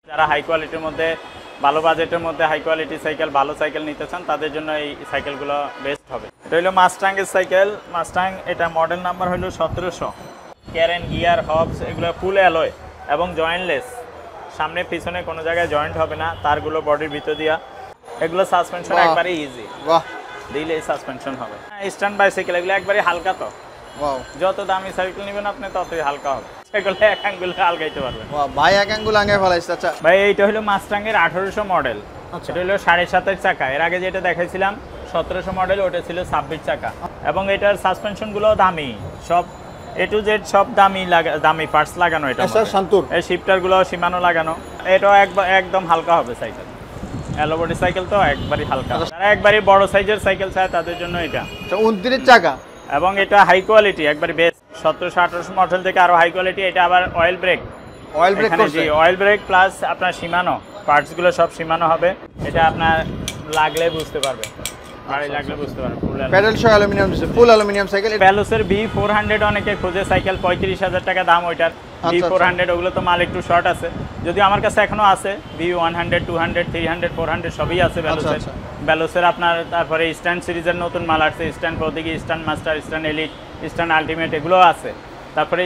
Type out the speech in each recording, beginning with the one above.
যারা হাই কোয়ালিটির মধ্যে ভালো বাজেটের মধ্যে হাই কোয়ালিটি সাইকেল ভালো সাইকেল নিতে চান তাদের জন্য এই সাইকেলগুলো বেস্ট হবে। এটা হলো মাস্টাংয়ের সাইকেল। মাস্টাং এটা মডেল নাম্বার হলো 1700। ক্যারেন গিয়ার হবস এগুলো ফুল অ্যালয় এবং জয়েন্টলেস, সামনে পিছনে কোনো জায়গায় জয়েন্ট হবে না, তারগুলো বডির ভিতর দিয়া। এগুলো সাসপেনশন একবারে ইজি, বাহ দিলে সাসপেনশন হবে। স্ট্যান্ড বাইসাইকেল এগুলো একবারে হালকা, তো ওয়াও যত দামি সাইকেল নেবেন আপনি ততই হালকা হবে, সেগুলো এক আঙ্গুলে আলগাইতে পারবেন। ওয়াও ভাই এক আঙ্গুল আঙ্গায় ফেলাইছে। আচ্ছা ভাই এইটা হলো মাস্টাংয়ের 1800 মডেল। আচ্ছা। এটা হলো 27.5 চাকা। এর আগে যেটা দেখাইছিলাম 1700 মডেল, ওটা ছিল 26 চাকা। এবং এটার সাসপেনশন গুলো দামি, সব এ টু জেড সব দামি পার্টস লাগানো। এটা শান্তর এই শিফটার গুলো সীমানো লাগানো। এটাও একদম হালকা হবে সাইকেল, এলো বডি সাইকেল তো একবারই হালকা। যারা একবারই বড় সাইজের সাইকেল চায় তাদের জন্য এটা। 29 চাকা এবং এটা হাই কোয়ালিটি, একবারে বেস্ট। 1700-1800 মডেল থেকে আরো হাই কোয়ালিটি। এটা আবার অয়েল ব্রেক করছে। অয়েল ব্রেক প্লাস আপনার সীমানো পার্টস গুলো সব সীমানো হবে। এটা আপনার লাগলে বুঝতে পারবে, গাড়ি লাগলে বুঝতে পারবে। প্যাডেল সহ অ্যালুমিনিয়াম দিছে, ফুল অ্যালুমিনিয়াম সাইকেল। ভ্যালোসের V400 অনেকে খোঁজে সাইকেল, 35,000 টাকা দাম ওইটার। V400 ওগুলো তো মাল একটু শর্ট আছে, যদিও আমার কাছে এখনো আছে। V100, 200, 300, 400 সবই আছে ভ্যালোসের। ভ্যালোসের আপনার তারপরে স্ট্যান্ড সিরিজের নতুন মাল আসছে, স্ট্যান্ড প্রতীকী, stand master, stand elite, stand ultimate এগুলো আছে। তারপরে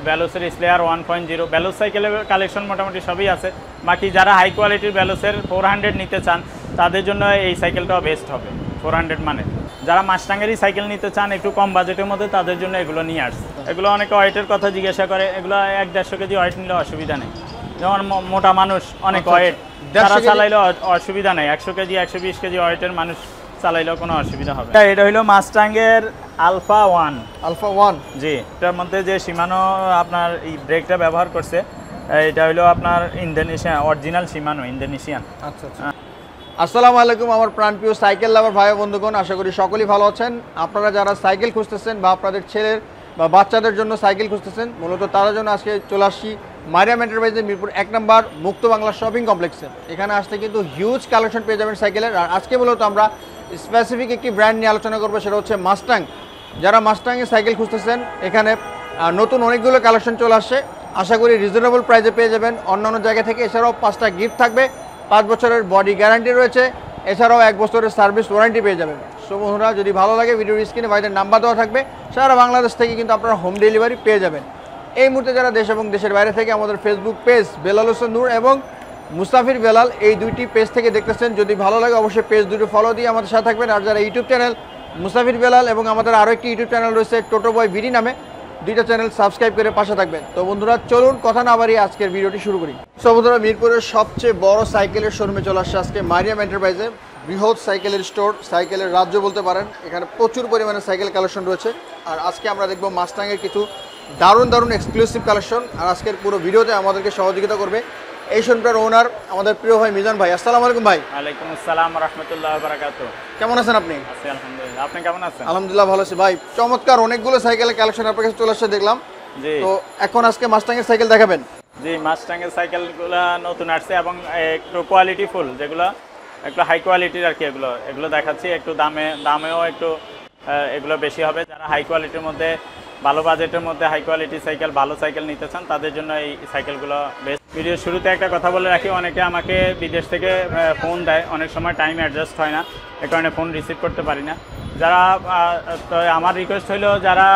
ভ্যালোসের স্লেয়ার 1.0 ভ্যালোস সাইকেলের কালেকশন মোটামুটি সবই আছে। বাকি যারা হাই কোয়ালিটির ভ্যালোসের 400 নিতে চান তাদের জন্য এই সাইকেলটাও বেস্ট হবে। 400 মানে যারা মাস্টাংয়েরই সাইকেল নিতে চান একটু কম বাজেটের মধ্যে তাদের জন্য এগুলো নিয়ে আসছে। এগুলো অনেকে ওয়েটের কথা জিজ্ঞাসা করে, এগুলো 1-150 কেজি ওয়েট নিলে অসুবিধা নেই। যেমন মোটা মানুষ অনেক ওয়েট তারা চালাইলেও অসুবিধা নেই। 100 কেজি 120 কেজি ওয়েটের মানুষ চালাইলেও কোনো অসুবিধা হবে না। এটা হলো মাস্টাংয়ের আলফা 1। জি, এটার মধ্যে যে সীমানো আপনার এই ব্রেকটা ব্যবহার করছে, এটা হলো আপনার ইন্দোনেশিয়ান অরিজিনাল সীমানো, ইন্দোনেশিয়ান। আচ্ছা আচ্ছা। আসসালামু আলাইকুম আমার প্রাণপ্রিয় সাইকেল লাভার ভাই বন্ধুগণ, আশা করি সকলেই ভালো আছেন। আপনারা যারা সাইকেল খুঁজতেছেন বা আপনাদের ছেলের বা বাচ্চাদের জন্য সাইকেল খুঁজতেছেন, মূলত তাদের জন্য আজকে চলে আসছি মারিয়াম এন্টারপ্রাইজের মিরপুর 1 নম্বর মুক্ত বাংলা শপিং কমপ্লেক্সে। এখানে আসতে কিন্তু হিউজ কালেকশন পেয়ে যাবেন সাইকেলের। আর আজকে মূলত আমরা স্পেসিফিক একটি ব্র্যান্ড নিয়ে আলোচনা করবো, সেটা হচ্ছে মাস্টাং। যারা মাস্টাংয়ে সাইকেল খুঁজতেছেন, এখানে নতুন অনেকগুলো কালেকশন চলে আসছে। আশা করি রিজনেবল প্রাইসে পেয়ে যাবেন অন্যান্য জায়গা থেকে। এছাড়াও 5টা গিফট থাকবে, 5 বছরের বডি গ্যারান্টি রয়েছে, এছাড়াও 1 বছরের সার্ভিস ওয়ারেন্টি পেয়ে যাবেন। সো বন্ধুরা, যদি ভালো লাগে ভিডিওর স্ক্রিনে ভাইদের নাম্বার দেওয়া থাকবে, সারা বাংলাদেশ থেকে কিন্তু আপনারা হোম ডেলিভারি পেয়ে যাবেন। এই মুহূর্তে যারা দেশ এবং দেশের বাইরে থেকে আমাদের ফেসবুক পেজ বেলাল হোসেন নূর এবং মুস্তাফির বেলাল, এই দুইটি পেজ থেকে দেখতেছেন, যদি ভালো লাগে অবশ্যই পেজ দুটো ফলো দিয়ে আমাদের সাথে থাকবেন। আর যারা ইউটিউব চ্যানেল মুস্তাফির বেলাল এবং আমাদের আরও একটি ইউটিউব চ্যানেল রয়েছে টোটো বয় বিডি নামে, দুইটা চ্যানেল সাবস্ক্রাইব করে পাশে থাকবেন। তো বন্ধুরা, চলুন কথা না বাড়িয়ে আজকের ভিডিওটি শুরু করি। সো বন্ধুরা, মিরপুরের সবচেয়ে বড় সাইকেলের শোরুমে চলে আসছে আজকে মারিয়াম এন্টারপ্রাইজে। বৃহৎ সাইকেলের স্টোর, সাইকেলের রাজ্য বলতে পারেন। এখানে প্রচুর পরিমাণে সাইকেল কালেকশন রয়েছে। আর আজকে আমরা দেখবো মাস্টাংয়ের কিছু দারুণ এক্সক্লুসিভ কালেকশন। আর আজকের পুরো ভিডিওতে আমাদেরকে সহযোগিতা করবে এই শোরুমটার ওনার আমাদের প্রিয় ভাই মিজান ভাই। আসসালামু আলাইকুম ভাই। ওয়ালাইকুম আসসালাম ওয়া রাহমাতুল্লাহি ওয়া বারাকাতুহু। কেমন আছেন আপনি? আছি আলহামদুলিল্লাহ, আপনি কেমন আছেন? আলহামদুলিল্লাহ ভালো আছি ভাই। চমৎকার অনেকগুলো সাইকেলের কালেকশন আপনার কাছে চলে আসছে দেখলাম। জি, তো এখন আজকে মাস্টাংয়ের সাইকেল দেখাবেন? জি, মাস্টাংয়ের সাইকেলগুলো নতুন আসছে এবং একটু কোয়ালিটি ফুল, যেগুলো একটু হাই কোয়ালিটির আর কি, এগুলো দেখাচ্ছি। একটু দামেও একটু এগুলো বেশি হবে। যারা হাই কোয়ালিটির মধ্যে ভালো বাজেটের মধ্যে হাই কোয়ালিটি সাইকেল ভালো সাইকেল নিতে চান তাদের জন্য এই সাইকেলগুলো বেস্ট। ভিডিওর শুরুতে একটা কথা বলে রাখি, অনেকে আমাকে বিদেশ থেকে ফোন দেয়, অনেক সময় টাইম অ্যাডজাস্ট হয় না, এ কারণে ফোন রিসিভ করতে পারি না। যারা তো আমার রিকোয়েস্ট হলো, যারা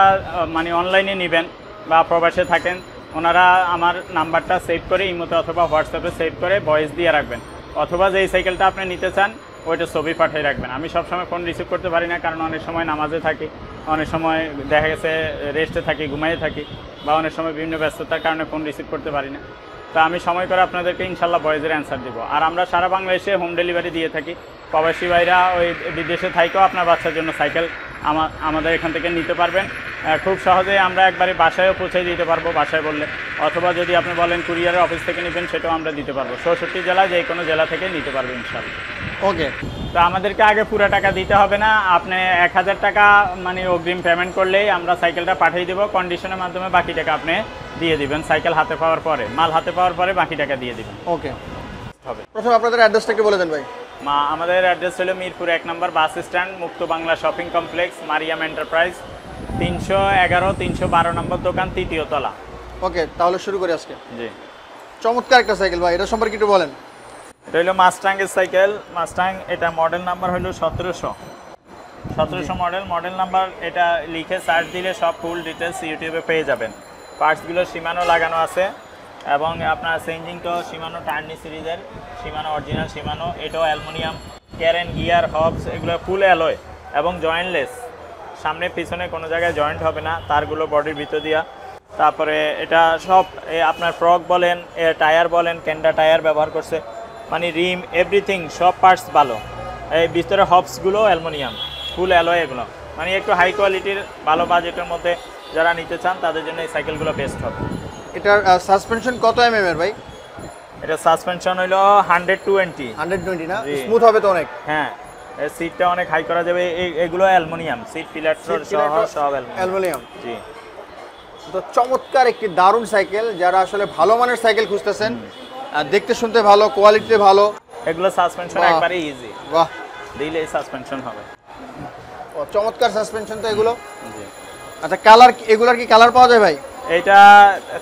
মানে অনলাইনে নেবেন বা প্রবাসে থাকেন, ওনারা আমার নাম্বারটা সেভ করে ইমোতে অথবা হোয়াটসঅ্যাপে সেভ করে ভয়েস দিয়ে রাখবেন, অথবা যেই সাইকেলটা আপনি নিতে চান ওইটা ছবি পাঠিয়ে রাখবেন। আমি সবসময় ফোন রিসিভ করতে পারি না, কারণ অনেক সময় নামাজে থাকি, অনেক সময় দেখা গেছে রেস্টে থাকি, ঘুমাইয়ে থাকি, বা অনেক সময় বিভিন্ন ব্যস্ততার কারণে ফোন রিসিভ করতে পারি না। তো আমি সময় করে আপনাদেরকে ইনশাল্লাহ ভয়েসের অ্যান্সার দিব। আর আমরা সারা বাংলাদেশে হোম ডেলিভারি দিয়ে থাকি। প্রবাসী ভাইরা ওই বিদেশে থাকেও আপনার বাচ্চার জন্য সাইকেল আমাদের এখান থেকে নিতে পারবেন খুব সহজেই। আমরা একবারে বাসায়ও পৌঁছে দিতে পারবো বাসায় বললে, অথবা যদি আপনি বলেন কুরিয়ারের অফিস থেকে নেবেন সেটাও আমরা দিতে পারবো। 64 জেলা যে কোনো জেলা থেকে নিতে পারবো ইনশাল্লাহ। ওকে। তো আমাদেরকে আগে পুরো টাকা দিতে হবে না, আপনি 1000 টাকা মানে অগ্রিম পেমেন্ট করলেই আমরা সাইকেলটা পাঠিয়ে দেবো। কন্ডিশনের মাধ্যমে বাকি টাকা আপনি দিয়ে দিবেন সাইকেল হাতে পাওয়ার পরে, মাল হাতে পাওয়ার পরে বাকি টাকা দিয়ে দিবেন। ওকে হবে। প্রথমে আপনাদের অ্যাড্রেসটা একটু বলে দেন ভাই। আমাদের অ্যাড্রেস হলো মিরপুর 1 নম্বর bus stand, Mukta Bangla shopping complex, Mariam enterprise, 311 312 number দোকান, 3য় তলা। ওকে, তাহলে শুরু করি আজকে। জি, চমৎকার একটা সাইকেল ভাই, এটা সম্পর্কে একটু বলেন। এটা হলো মাস্টাং এর সাইকেল। মাস্টাং, এটা মডেল নাম্বার হলো 1700 মডেল নাম্বার। এটা লিখে সার্চ দিলে সব ফুল ডিটেলস ইউটিউবে পেয়ে যাবেন। পার্টসগুলো সীমানো লাগানো আছে এবং আপনার চেঞ্জিংটাও সীমানো টার্নি সিরিজের, সীমানো অরিজিনাল সীমানো। এটাও অ্যালুমিনিয়াম, ক্যারেন, গিয়ার, হবস এগুলো ফুল অ্যালয় এবং জয়েন্টলেস। সামনে পিছনে কোনো জায়গায় জয়েন্ট হবে না, তারগুলো বডির ভিতর দিয়া। তারপরে এটা সব আপনার ফ্রক বলেন, টায়ার বলেন, ক্যান্ডা টায়ার ব্যবহার করছে, মানে রিম এভরিথিং সব পার্টস ভালো। এই ভিতরে হবসগুলো অ্যালুমিনিয়াম, ফুল অ্যালয় এগুলো, মানে একটু হাই কোয়ালিটির ভালো বাজেটের মধ্যে যারা নিতে চান তাদের জন্য এই সাইকেলগুলো বেস্ট হবে। এটার সাসপেনশন কত এমএম এর ভাই? এটা সাসপেনশন হইলো 120 না? স্মুথ হবে তো অনেক। হ্যাঁ, সিটটা অনেক হাই করা যাবে। এগুলো অ্যালুমিনিয়াম সিট, পিলার সব অ্যালুমিনিয়াম। জি, তো চমৎকার একটি দারুণ সাইকেল, যারা আসলে ভালো মানের সাইকেল খুঁজতেছেন, দেখতে শুনতে ভালো, কোয়ালিটিতে ভালো, এগুলো সাসপেনশন একবারে ইজি, বাহ, দিলে সাসপেনশন হবে। চমৎকার সাসপেনশন তো এগুলো। জি, আচ্ছা কালার, এগুলার কি কালার পাওয়া যায় ভাই? এটা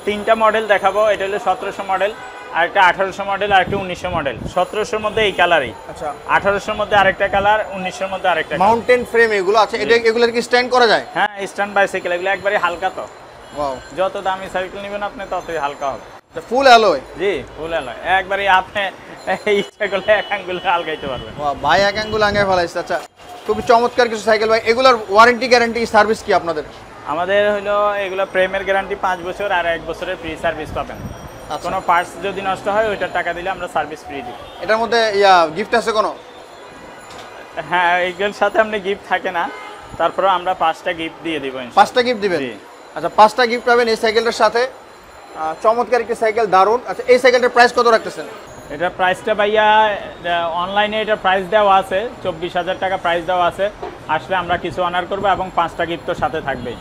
তিনটা মডেল দেখাবো। এটা হলো 1700 মডেল, আর একটা 1800 মডেল, আর একটা 1900 মডেল। 1700 মধ্যে এই কালারই, আচ্ছা 1800 মধ্যে আরেকটা কালার, 1900 মধ্যে আরেকটা। মাউন্টেন ফ্রেম এগুলো আছে, এটা এগুলোর কি স্ট্যান্ড করা যায়? হ্যাঁ, স্ট্যান্ড বাইসাইকেল এগুলো একবারে হালকা। তো ওয়াও, যত দামি সাইকেল নেবেন আপনি ততই হালকা হবে। ফুল অ্যালয়? জি, ফুল অ্যালয় একবারে, আপনি ইচ্ছা করলে এক আঙ্গুলে আলগাইতে পারবেন। ওয়াও ভাই, এক আঙ্গুল আঙ্গায় ফেলাইছে। আচ্ছা, খুবই চমৎকার কিছু সাইকেল ভাই। এগুলোর ওয়ারেন্টি গ্যারান্টি সার্ভিস কি আপনাদের? আমাদের হলো এগুলো প্রেমের গ্যারান্টি 5 বছর, আর 1 বছরের ফ্রি সার্ভিস পাবেন। কোনো পার্টস যদি নষ্ট হয় ওইটার টাকা দিলে আমরা সার্ভিস ফ্রি দিই। এটার মধ্যে গিফট আছে কোনো? হ্যাঁ, এইগুলোর সাথে আপনি গিফট থাকে না, তারপরেও আমরা 5টা গিফট দিয়ে দিব। 5টা গিফট দিবেন? আচ্ছা, 5টা গিফট পাবেন এই সাইকেলটার সাথে। চমৎকার একটি সাইকেল, দারুণ। আচ্ছা, এই সাইকেলটার প্রাইস কত রাখতেছেন? এটার প্রাইসটা ভাইয়া অনলাইনে এটার প্রাইস দেওয়া আছে 24,000 টাকা প্রাইস দেওয়া আছে। আসলে আমরা কিছু অনার করবো এবং 5টা গিফট তো সাথে থাকবেই।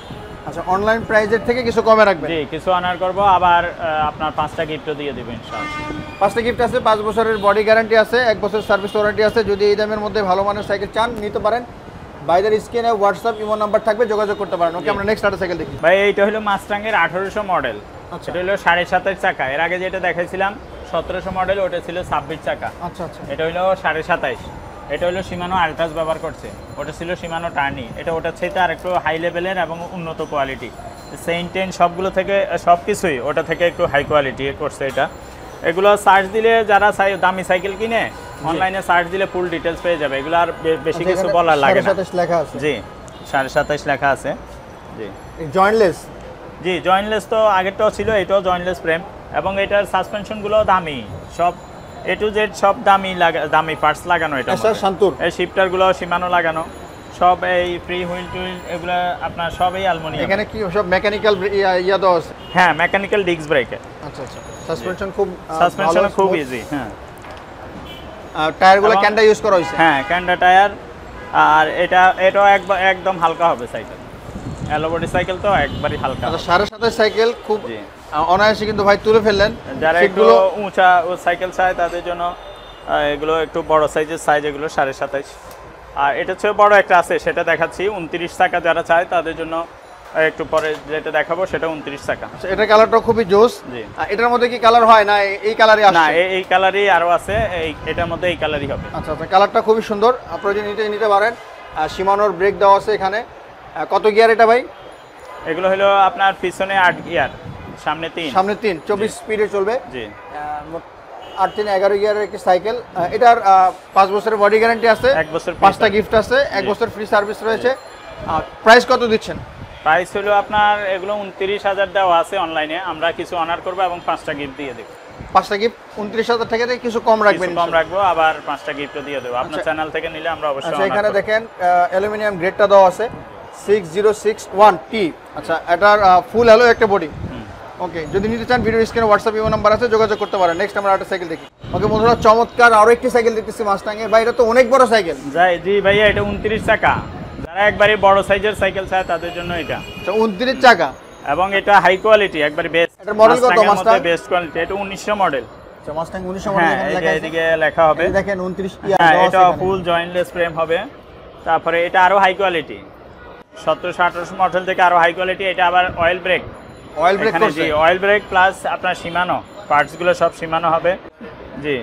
আচ্ছা, অনলাইন প্রাইসের থেকে কিছু কমে রাখবেন? জি, কিছু অনার করবো, আবার আপনার 5টা গিফটও দিয়ে দেবো ইনশাআল্লাহ। 5টা গিফট আছে, 5 বছরের বডি গ্যারান্টি আছে, 1 বছর সার্ভিস ওয়ারেন্টি আছে। যদি এই দামের মধ্যে ভালো মানের সাইকেল চান নিতে পারেন। বাইরের স্ক্রিনে হোয়াটসঅ্যাপ ইমো নাম্বার থাকবে, যোগাযোগ করতে পারেন। ওকে, আমরা নেক্সট একটা সাইকেল দেখি। ভাই, এইটা হলো মাস্টাং এর 1800 মডেল। আচ্ছা, এটা হলো 27.5 চাকা। এর আগে যেটা দেখাইছিলাম 1700 মডেল, ওটা ছিল 26 চাকা। আচ্ছা আচ্ছা, এটা হলো 27.5। এটা হলো সীমানো আলট্রাস ব্যবহার করছে, ওটা ছিল সীমানো টার্নি। এটা ওটার চাইতে আর একটু হাই লেভেলের এবং উন্নত কোয়ালিটি। সেন্ট টেন সবগুলো থেকে সব কিছুই ওটা থেকে একটু হাই কোয়ালিটি করছে এটা। এগুলো সার্চ দিলে যারা দামি সাইকেল কিনে অনলাইনে সার্চ দিলে ফুল ডিটেলস পেয়ে যাবে। এগুলো আর বেশি কিছু বলার লাগে না। 27 লেখা আছে। জি, 27.5 লেখা আছে। জি, জয়েন্টলেস? জি, জয়েন্টলেস তো আগেরটাও ছিল, এটাও জয়েন্টলেস ফ্রেম। এবং এটার সাসপেনশনগুলো দামি, সব এ টু জেড সব দামি পার্টস লাগানো। এটা শান্তর এই শিফটারগুলো সীমানো লাগানো, সব এই ফ্রি হুইল টুইল এগুলো আপনার সবই অ্যালুমিনিয়াম। এখানে কি সব মেকানিক্যাল ইয়া দাও আছে? হ্যাঁ, মেকানিক্যাল ডিস্ক ব্রেক। আচ্ছা আচ্ছা, সাসপেনশন খুব ইজি। হ্যাঁ, টায়ারগুলো ক্যান্ডা ইউজ করা হয়েছে? হ্যাঁ, ক্যান্ডা টায়ার। আর এটাও একদম হালকা হবে সাইকেল, অ্যালোবডি সাইকেল তো একবারই হালকা। আচ্ছা, 27.5 সাইকেল খুব অনায়াসে কিন্তু ভাই তুলে ফেললেন। যারা একটু উঁচা সাইকেল চায় তাদের জন্য এগুলো একটু বড় সাইজের সাইজ, এগুলো 27.5। আর এটা হচ্ছে বড় একটা আছে, সেটা দেখাচ্ছি 29 চাকা। যারা চায় তাদের জন্য একটু পরে যেটা দেখাবো সেটা 29 চাকা। আচ্ছা, এটা কালারটা খুবই জোস। জি, এটার মধ্যে কি কালার হয় না এই কালারই আসে? না, এই কালারই আরো আছে, এটার মধ্যে এই কালারই হবে। আচ্ছা আচ্ছা, কালারটা খুবই সুন্দর, আপনারা যদি নিতে পারেন। সীমানোর ব্রেক দেওয়া আছে এখানে। কত গিয়ার এটা ভাই? এগুলো হলো আপনার পিছনে 8 গিয়ার, সামনে 3। 24 স্পিডে চলবে। জি, 8 3 11 গিয়ারের একটি সাইকেল। এটার 5 বছরের বডি গ্যারান্টি আছে, 1 বছর 5টা গিফট আছে, 1 বছর ফ্রি সার্ভিস রয়েছে। প্রাইস কত দিচ্ছেন? প্রাইস হলো আপনার এগুলো 29,000 দেওয়া আছে অনলাইনে, আমরা কিছু অনার করবো এবং 5টা গিফট দিয়ে দেবো। 5টা গিফট 29,000 টাকা থেকে কিছু কম রাখবেন? কম রাখবো, আবার 5টা গিফটও দিয়ে দেবো। আপনার চ্যানেল থেকে নিলে আমরা অবশ্যই। আচ্ছা, এখানে দেখেন অ্যালুমিনিয়াম গ্রেডটা দেওয়া আছে 6061T। আচ্ছা, এটার ফুল হলো একটা বডি। ওকে, যদি নিতে চান ভিডিও স্ক্রিনে হোয়াটসঅ্যাপ ইমো নাম্বার আছে, যোগাযোগ করতে পারেন। নেক্সট আমরা একটা সাইকেল দেখি। ওকে বন্ধুরা, চমৎকার আরো একটি সাইকেল দেখতেছি মাস্টাং এর। ভাই, এটা তো অনেক বড় সাইকেল। জি ভাইয়া, এটা 29 চাকা। যারা একবারে বড় সাইজের সাইকেল চায় তাদের জন্য এটা। আচ্ছা, 29 চাকা এবং এটা হাই কোয়ালিটি, একবারে বেস্ট। এটার মডেল কত মাস্টার? Best quality. এটা 1900 মডেল। আচ্ছা, মাস্টাং 1900 মডেল লেখা আছে, এদিকে লেখা হবে। এই দেখেন 29 হ্যাঁ, এটা ফুল জয়েন্টলেস ফ্রেম হবে। তারপরে এটা আরো হাই কোয়ালিটি, 1700-1800 মডেল থেকে আরো হাই কোয়ালিটি। এটা আবার অয়েল ব্রেক করছে। জি, অয়েল ব্রেক প্লাস আপনার সীমানো পার্টসগুলো সব সীমানো হবে। জি,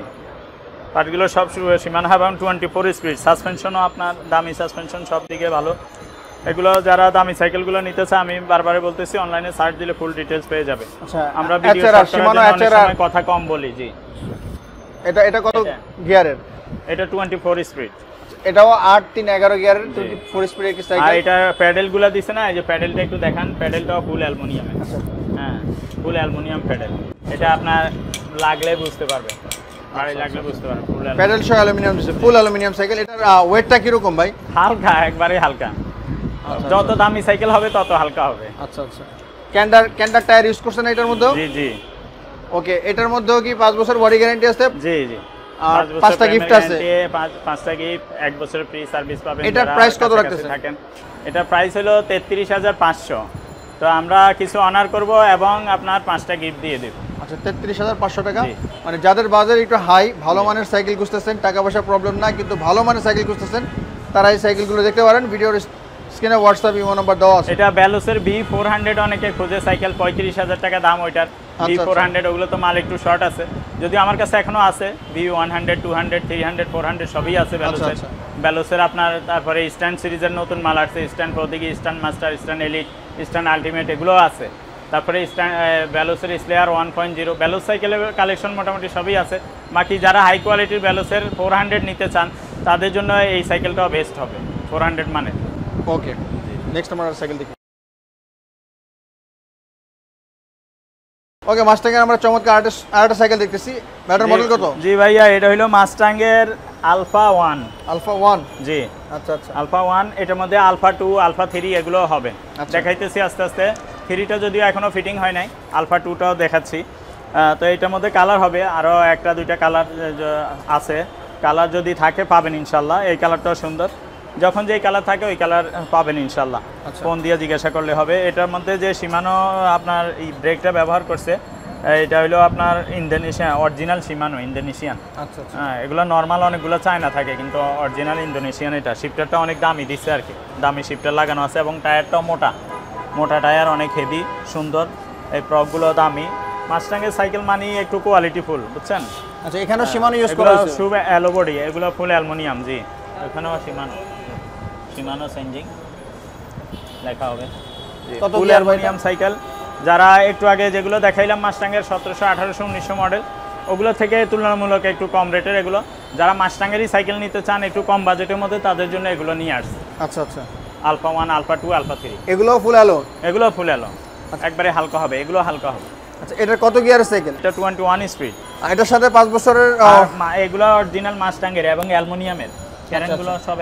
পার্টগুলো সব সীমানো হবে এবং 24 স্পিড। সাসপেনশনও আপনার দামি সাসপেনশন, সব দিকে ভালো। এগুলো যারা দামি সাইকেলগুলো নিতে চায়, আমি বারবারই বলতেছি, অনলাইনে সার্চ দিলে ফুল ডিটেলস পেয়ে যাবে। আচ্ছা, আমরা ভিডিও কথা কম বলি। জি, এটা কত গিয়ারের? এটা 24 স্পিড। এটাও 8-3-11 গিয়ারের 24 স্পিডের কি সাইকেল। আর এটা প্যাডেলগুলো দিছে না, এই যে প্যাডেলটা একটু দেখান, প্যাডেলটাও ফুল অ্যালুমিনিয়ামের। হ্যাঁ, ফুল অ্যালুমিনিয়াম প্যাডেল। এটা আপনার লাগলে বুঝতে পারবে, লাগলে বুঝতে পারবে। ফুল প্যাডেল সহ অ্যালুমিনিয়াম দিছে, ফুল অ্যালুমিনিয়াম সাইকেল। এটার ওয়েটটা কি রকম ভাই? হালকা, একবারে হালকা। যত দামি সাইকেল হবে তত হালকা হবে। আচ্ছা আচ্ছা। ক্যান্ডার টায়ার ইউজ করছেন এটার মধ্যে? জি জি। ওকে, এটার মধ্যেও কি 5 বছর বডি গ্যারান্টি আছে? জি জি। আর 5টা গিফট আছে। 5টা গিফট, 1 বছরের ফ্রি সার্ভিস পাবেন। এটার প্রাইস কত রাখতেছেন? এটা প্রাইস হলো 33,500। তো আমরা কিছু অনার করব এবং আপনার 5টা গিফট দিয়ে দেব। আচ্ছা, 33,500 টাকা। মানে যাদের বাজার একটু হাই, ভালো মানের সাইকেল খুঁজতেছেন, টাকা পয়সা প্রবলেম না, কিন্তু ভালো মানের সাইকেল খুঁজতেছেন, তারা এই সাইকেলগুলো দেখতে পারেন। ভিডিওর স্ক্রিনে হোয়াটসঅ্যাপ ইমো নাম্বার দেওয়া আছে। এটা ব্যালোসের B400 অনেকে খোঁজে সাইকেল, 35,000 টাকা দাম ওইটার। B400 ওগুলো তো মাল একটু শর্ট আছে, যদিও আমার কাছে এখনো আছে। B100, 200, 300, 400 সবই আছে ব্যালোসের। ব্যালোসের আপনার তারপরে স্ট্যান্ড সিরিজের নতুন মাল আসছে, স্ট্যান্ড প্রতীকী, stand master, stand elite, stand ultimate, এগুলোও আছে। তারপরে ব্যালোসের স্লেয়ার 1.0, ব্যালোস সাইকেলের কালেকশন মোটামুটি সবই আছে। বাকি যারা হাই কোয়ালিটির ব্যালোসের 400 নিতে চান, তাদের জন্য এই সাইকেলটাও বেস্ট হবে, 400 মানে। ওকে, নেক্সট আমরা সাইকেল দেখি। ওকে, মাস্টাংয়ের আমরা চমৎকার আরেকটা সাইকেল দেখতেছি। ব্যাটার মডেল কত? জি ভাইয়া, এটা হলো মাস্টাংয়ের আলফা 1। আলফা 1? জি। আচ্ছা আচ্ছা। আলফা 1, এটার মধ্যে আলফা 2, আলফা 3 এগুলো হবে। দেখাইতেছি আস্তে আস্তে। 3টা যদিও এখনো ফিটিং হয় নাই, আলফা 2টাও দেখাচ্ছি। তো এটার মধ্যে কালার হবে, আরও 1-2টা কালার আছে। কালার যদি থাকে পাবেন ইনশাল্লাহ। এই কালারটাও সুন্দর, যখন যেই কালার থাকে ওই কালার পাবেন ইনশাল্লাহ। ফোন দিয়ে জিজ্ঞাসা করলে হবে। এটার মধ্যে যে শিমানো আপনার এই ব্রেকটা ব্যবহার করছে, এটা হলো আপনার ইন্দোনেশিয়ান অরিজিনাল শিমানো, ইন্দোনেশিয়ান। আচ্ছা আচ্ছা। হ্যাঁ, এগুলো নর্মাল অনেকগুলো চায়না থাকে, কিন্তু অরিজিনাল ইন্দোনেশিয়ান এটা। শিফটারটা অনেক দামি দিচ্ছে আর কি, দামি শিফটার লাগানো আছে এবং টায়ারটাও মোটা টায়ার, অনেক হেভি, সুন্দর। এই প্রপগুলো দামি। মাস্টাংয়ের সাইকেল মানে একটু কোয়ালিটিফুল, বুঝছেন? আচ্ছা, এখানেও শিমানো ইউজ করা হয়েছে। শুভ অ্যালো বডি, এগুলো ফুল অ্যালুমিনিয়াম। জি, এখানেও শিমানো চেঞ্জিং লেখা হবে। ফুল অ্যালুমিনিয়াম সাইকেল। যারা একটু আগে যেগুলো দেখাইলাম মাস্টাংয়ের 1700, 1800, 1900 মডেল, ওগুলো থেকে তুলনামূলক একটু কম রেটের এগুলো। যারা মাস্টাংয়েরই সাইকেল নিতে চান একটু কম বাজেটের মধ্যে, তাদের জন্য এগুলো নিয়ে আসছে। আচ্ছা আচ্ছা। আলফা 1, আলফা 2, আলফা 3, এগুলো ফুল অ্যালো? এগুলো ফুল অ্যালো, একবারে হালকা হবে, এগুলো হালকা হবে। আচ্ছা, এটার কত গিয়ারের সাইকেল? এটা 21 স্পিড। এটার সাথে 5 বছরের এগুলো অরিজিনাল মাস্টাংয়ের এবং অ্যালুমিনিয়ামের। ক্যারেনগুলো সব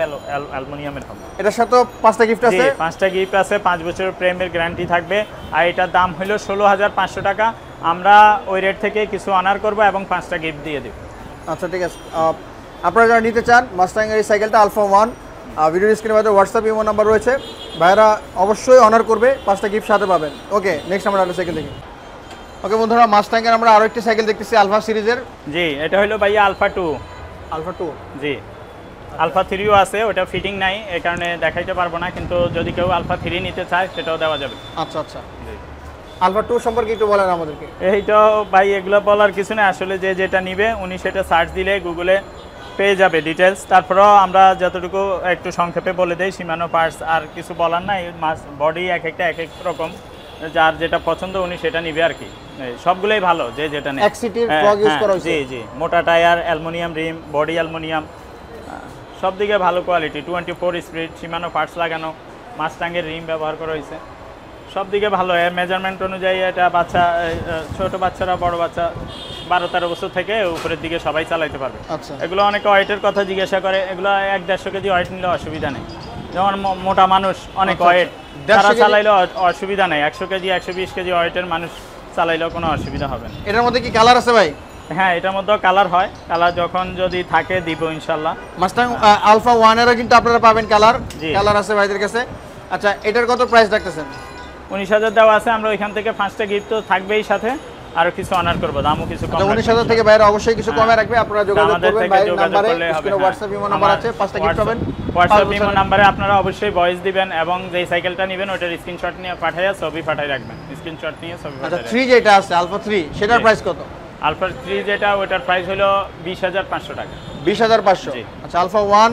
অ্যালুমিনিয়ামের হবে। এটার সাথে 5টা গিফট আছে? 5টা গিফট আছে, 5 বছরের প্রেমের গ্যারান্টি থাকবে। আর এটার দাম হলো 16,500 টাকা। আমরা ওই রেট থেকে কিছু অনার করব এবং 5টা গিফট দিয়ে দেব। আচ্ছা, ঠিক আছে। আপনারা যারা নিতে চান মাস্টাংয়ের এই সাইকেলটা আলফা 1, ভিডিও স্ক্রিনে মধ্যে হোয়াটসঅ্যাপ ইমো নাম্বার রয়েছে। ভাইরা অবশ্যই অনার করবে, 5টা গিফট সাথে পাবেন। ওকে, নেক্সট আমরা একটা সাইকেল দেখি। ওকে বন্ধুরা, মাস্টাংয়ের আমরা আরো একটা সাইকেল দেখতেছি আলফা সিরিজের। জি, এটা হলো ভাইয়া আলফা 2। আলফা 2? জি। আলফা 3ও আছে, ওটা ফিটিং নাই, এই কারণে দেখাইতে পারবো না, কিন্তু যদি কেউ আলফা 3 নিতে চায় সেটাও দেওয়া যাবে। আচ্ছা আচ্ছা। আলফা 2 সম্পর্কে একটু বলেন আমাদেরকে। এইটাও ভাই এগুলো বলার কিছু নেই আসলে, যে যেটা নিবে উনি সেটা সার্চ দিলে গুগলে পেয়ে যাবে ডিটেলস। তারপরেও আমরা যতটুকু একটু সংক্ষেপে বলে দেই, শিমানো পার্টস আর কিছু বলার নাই। বডি এক একটা এক এক রকম, যার যেটা পছন্দ উনি সেটা নিবে আর কি। সবগুলোই ভালো, যে যেটা নেই। এক্সিটির ফ্রগ ইউজ করা হয়েছে? জি জি, মোটা টায়ার, অ্যালুমিনিয়াম রিম, বডি অ্যালুমিনিয়াম, সব দিকে ভালো কোয়ালিটি। 24 স্পিড, শিমানো পার্টস লাগানো, মাস্টাংয়ের রিম ব্যবহার করা হয়েছে, সব দিকে ভালো। মেজারমেন্ট অনুযায়ী এটা বাচ্চা, ছোট বাচ্চারা, বড় বাচ্চা 12-13 বছর থেকে উপরের দিকে সবাই চালাইতে পারবে। আচ্ছা। এগুলো অনেকে ওয়েটের কথা জিজ্ঞাসা করে, এগুলো 1-150 কেজি ওয়েট নিলে অসুবিধা নেই। যেমন মোটা মানুষ অনেক ওয়েট, তারা চালাইলেও অসুবিধা নেই। 100 কেজি 120 কেজি ওয়েটের মানুষ চালাইলেও কোনো অসুবিধা হবে না। এটার মধ্যে কি কালার আছে ভাই? হ্যাঁ, এটার মধ্যেও কালার হয়, কালার যখন যদি থাকে দিব ইনশাল্লাহ। মাস্টাং আলফা 1 এরও কিন্তু আপনারা পাবেন কালার আছে ভাইদের কাছে। আচ্ছা, এটার কত প্রাইস রাখতেছেন? 19,000 দেওয়া আছে। আমরা ওইখান থেকে 5টা গিফট তো থাকবেই, সাথে আরো কিছু অনার করব, দামও কিছু কম। 19,000 থেকে বাইরে অবশ্যই কিছু কমে রাখবে। আপনারা যোগাযোগ করবেন ভাইয়ের নম্বরে, স্ক্রিনে হোয়াটসঅ্যাপ ইমো নাম্বার আছে, 5টা গিফট পাবেন। হোয়াটসঅ্যাপ ইমো নম্বরে আপনারা অবশ্যই ভয়েস দিবেন এবং যেই সাইকেলটা নেবেন ওটার স্ক্রিনশট নিয়ে পাঠাইয়া ছবি পাঠাই রাখবেন। স্ক্রিনশট নিয়ে ছবি পাঠাই। আচ্ছা, 3 যেটা আছে আলফা 3, সেটার প্রাইস কত? আলফা 3 যেটা ওটার প্রাইস হলো 20,500 টাকা। 20,500। জি। আচ্ছা, আলফা 1,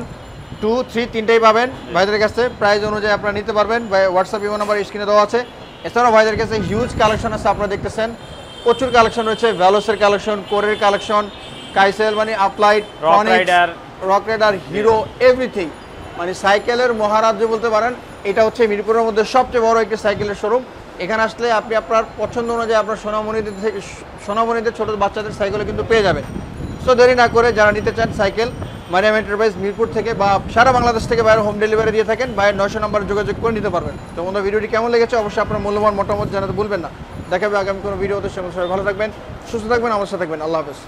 2, 3 তিনটেই পাবেন ভাইদের কাছে। প্রাইস অনুযায়ী আপনারা নিতে পারবেন। হোয়াটসঅ্যাপ ইমো নাম্বার স্ক্রিনে দেওয়া আছে। এছাড়াও ভাইদের কাছে হিউজ কালেকশন আছে, আপনারা দেখতেছেন প্রচুর কালেকশন রয়েছে। ভ্যালোসের কালেকশন, কোরের কালেকশন, কাইসেল মানে আপলাইট, রক রাইডার, হিরো, এভরিথিং। মানে সাইকেলের মহারাজ্য বলতে পারেন। এটা হচ্ছে মিরপুরের মধ্যে সবচেয়ে বড় একটি সাইকেলের শোরুম। এখানে আসলে আপনি আপনার পছন্দ অনুযায়ী আপনার সোনামণিদের ছোট বাচ্চাদের সাইকেলও কিন্তু পেয়ে যাবেন। সো দেরি না করে যারা নিতে চান সাইকেল, মারিয়াম এন্টারপ্রাইজ মিরপুর থেকে বা সারা বাংলাদেশ থেকে বাইরে হোম ডেলিভারি দিয়ে থাকেন। বাইরের 900 নম্বরে যোগাযোগ করে নিতে পারবেন। তো বন্ধুরা, ভিডিওটি কেমন লেগেছে অবশ্যই আপনার মূল্যবান মতামত জানাতে ভুলবেন না। দেখাবে আগামী কোনো ভিডিওতে। সবাই ভালো থাকবেন, সুস্থ থাকবেন, আমার সাথে থাকবেন। আল্লাহ হাফেজ।